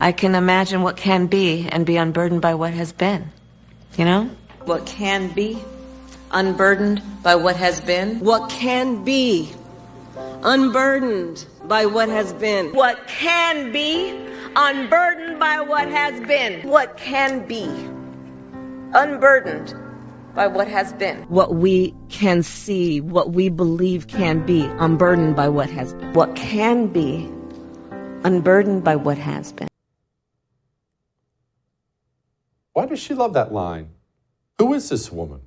I can imagine what can be and be unburdened by what has been. You know? What can be unburdened by what has been. What can be unburdened by what has been. What can be unburdened by what has been. What can be unburdened by what has been. What we can see, what we believe can be unburdened by what has been. What can be unburdened by what has been. Why does she love that line? Who is this woman?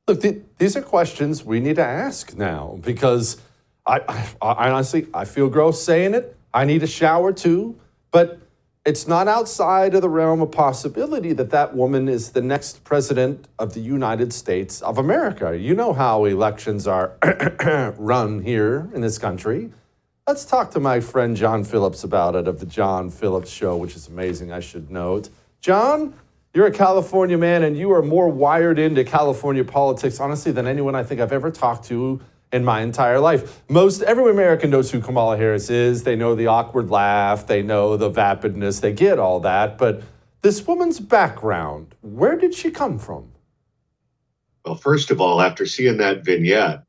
Look, these are questions we need to ask now because I honestly, I feel gross saying it. I need a shower too, but it's not outside of the realm of possibility that that woman is the next president of the United States of America. You know how elections are run here in this country. Let's talk to my friend John Phillips about it of the John Phillips Show, which is amazing, I should note. John, you're a California man, and you are more wired into California politics, honestly, than anyone I think I've ever talked to in my entire life. Every American knows who Kamala Harris is. They know the awkward laugh. They know the vapidness. They get all that. But this woman's background, where did she come from? Well, first of all, after seeing that vignette,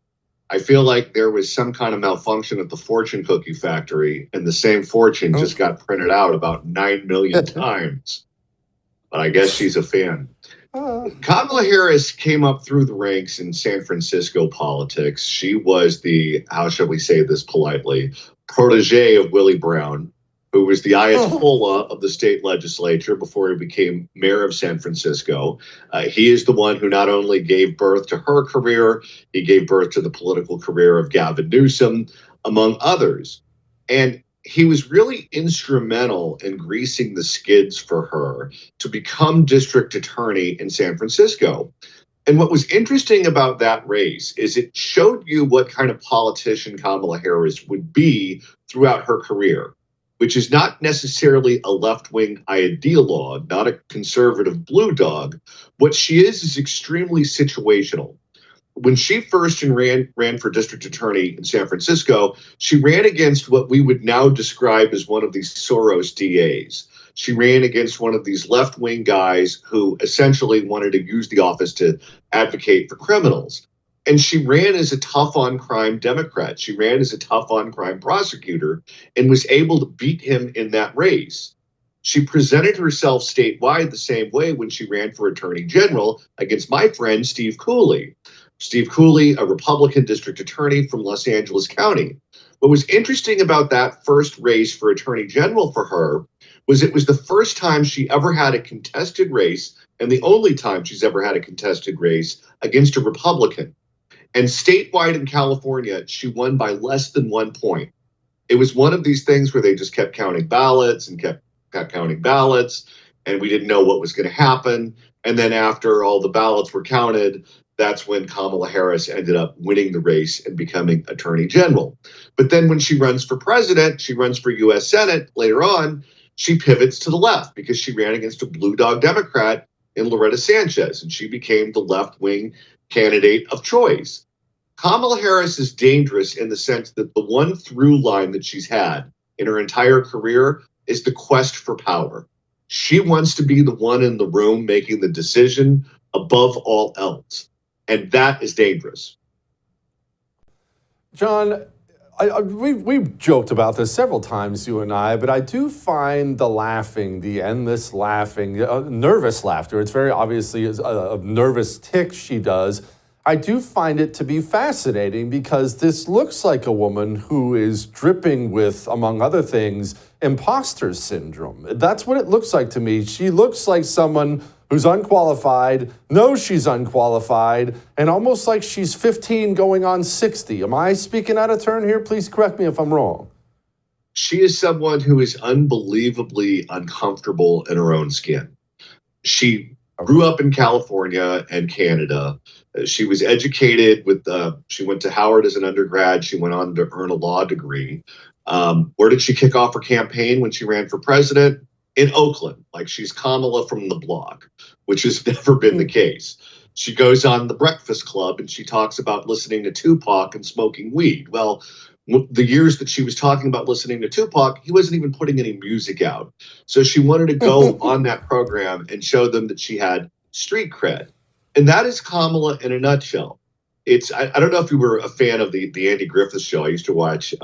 I feel like there was some kind of malfunction at the fortune cookie factory, and the same fortune just got printed out about 9 million times. But I guess she's a fan. Kamala Harris came up through the ranks in San Francisco politics. She was the, how shall we say this politely, protege of Willie Brown, who was the Ayatollah of the state legislature before he became mayor of San Francisco. He is the one who not only gave birth to her career, he gave birth to the political career of Gavin Newsom, among others. And he was really instrumental in greasing the skids for her to become district attorney in San Francisco. And what was interesting about that race is it showed you what kind of politician Kamala Harris would be throughout her career, which is not necessarily a left-wing ideologue, not a conservative blue dog. What she is extremely situational. When she first ran for district attorney in San Francisco, she ran against what we would now describe as one of these Soros DAs. She ran against one of these left-wing guys who essentially wanted to use the office to advocate for criminals. And she ran as a tough-on-crime Democrat. She ran as a tough-on-crime prosecutor and was able to beat him in that race. She presented herself statewide the same way when she ran for attorney general against my friend Steve Cooley. Steve Cooley, a Republican district attorney from Los Angeles County. What was interesting about that first race for attorney general for her was it was the first time she ever had a contested race and the only time she's ever had a contested race against a Republican. And statewide in California, she won by less than 1 point. It was one of these things where they just kept counting ballots and kept counting ballots, and we didn't know what was going to happen. And then after all the ballots were counted, that's when Kamala Harris ended up winning the race and becoming attorney general. But then when she runs for president, she runs for U.S. Senate later on, she pivots to the left because she ran against a blue dog Democrat in Loretta Sanchez, and she became the left-wing candidate of choice. Kamala Harris is dangerous in the sense that the one through line that she's had in her entire career is the quest for power. She wants to be the one in the room making the decision above all else. And that is dangerous. John, we've joked about this several times, you and I, but I do find the laughing, the endless laughing, nervous laughter. It's very obviously a nervous tick she does. I do find it to be fascinating because this looks like a woman who is dripping with, among other things, imposter syndrome. That's what it looks like to me. She looks like someone who's unqualified, knows she's unqualified, and almost like she's 15 going on 60. Am I speaking out of turn here? Please correct me if I'm wrong. She is someone who is unbelievably uncomfortable in her own skin. She grew up in California and Canada. She was educated she went to Howard as an undergrad. She went on to earn a law degree. Where did she kick off her campaign when she ran for president? In Oakland, like she's Kamala from the block, which has never been the case. She goes on The Breakfast Club and she talks about listening to Tupac and smoking weed. Well, the years that she was talking about listening to Tupac, he wasn't even putting any music out. So she wanted to go on that program and show them that she had street cred. And that is Kamala in a nutshell. I don't know if you were a fan of the Andy Griffith Show. I used to watch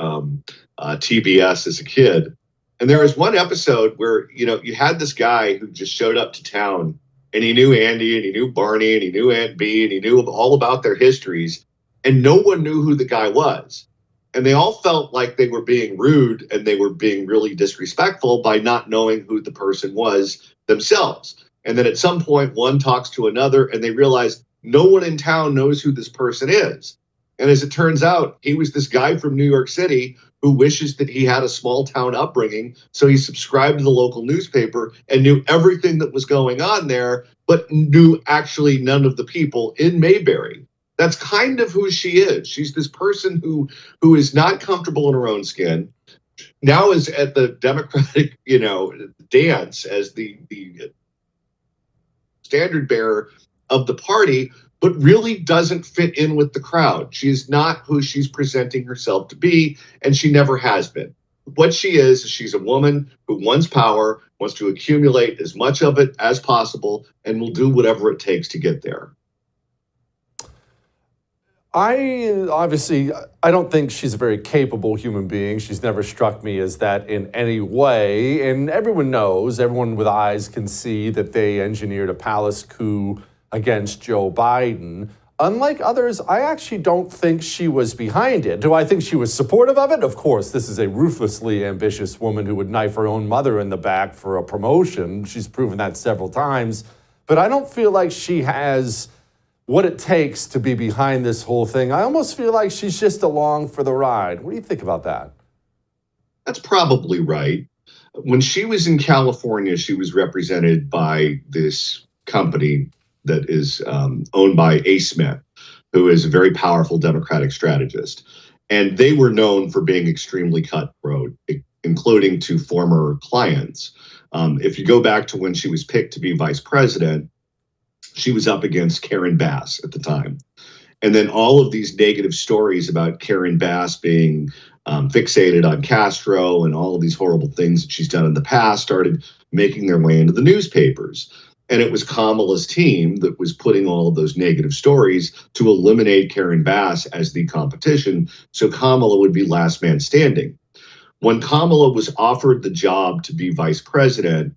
TBS as a kid. And there was one episode where, you had this guy who just showed up to town, and he knew Andy and he knew Barney and he knew Aunt Bee and he knew all about their histories. And no one knew who the guy was. And they all felt like they were being rude and they were being really disrespectful by not knowing who the person was themselves. And then at some point, one talks to another and they realize no one in town knows who this person is. And as it turns out, he was this guy from New York City who wishes that he had a small town upbringing. So he subscribed to the local newspaper and knew everything that was going on there, but knew actually none of the people in Mayberry. That's kind of who she is. She's this person who is not comfortable in her own skin, now is at the Democratic, dance as the standard bearer of the party, but really doesn't fit in with the crowd. She is not who she's presenting herself to be, and she never has been. What she is she's a woman who wants power, wants to accumulate as much of it as possible, and will do whatever it takes to get there. I don't think she's a very capable human being. She's never struck me as that in any way. And everyone with eyes can see that they engineered a palace coup against Joe Biden. Unlike others, I actually don't think she was behind it. Do I think she was supportive of it? Of course, this is a ruthlessly ambitious woman who would knife her own mother in the back for a promotion. She's proven that several times. But I don't feel like she has what it takes to be behind this whole thing. I almost feel like she's just along for the ride. What do you think about that? That's probably right. When she was in California, she was represented by this company that is owned by A. Smith, who is a very powerful Democratic strategist. And they were known for being extremely cutthroat, including to former clients. If you go back to when she was picked to be vice president, she was up against Karen Bass at the time. And then all of these negative stories about Karen Bass being fixated on Castro and all of these horrible things that she's done in the past started making their way into the newspapers. And it was Kamala's team that was putting all of those negative stories to eliminate Karen Bass as the competition, so Kamala would be last man standing. When Kamala was offered the job to be vice president,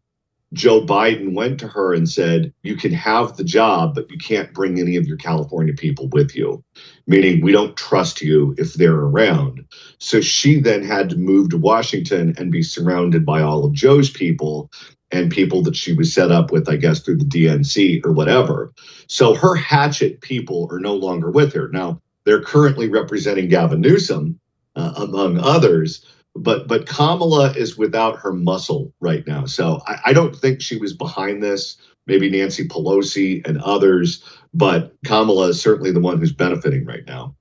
Joe Biden went to her and said, you can have the job, but you can't bring any of your California people with you, meaning we don't trust you if they're around. So she then had to move to Washington and be surrounded by all of Joe's people and people that she was set up with, I guess, through the DNC or whatever. So her hatchet people are no longer with her. Now, they're currently representing Gavin Newsom, among others. But Kamala is without her muscle right now. So I don't think she was behind this, maybe Nancy Pelosi and others, but Kamala is certainly the one who's benefiting right now.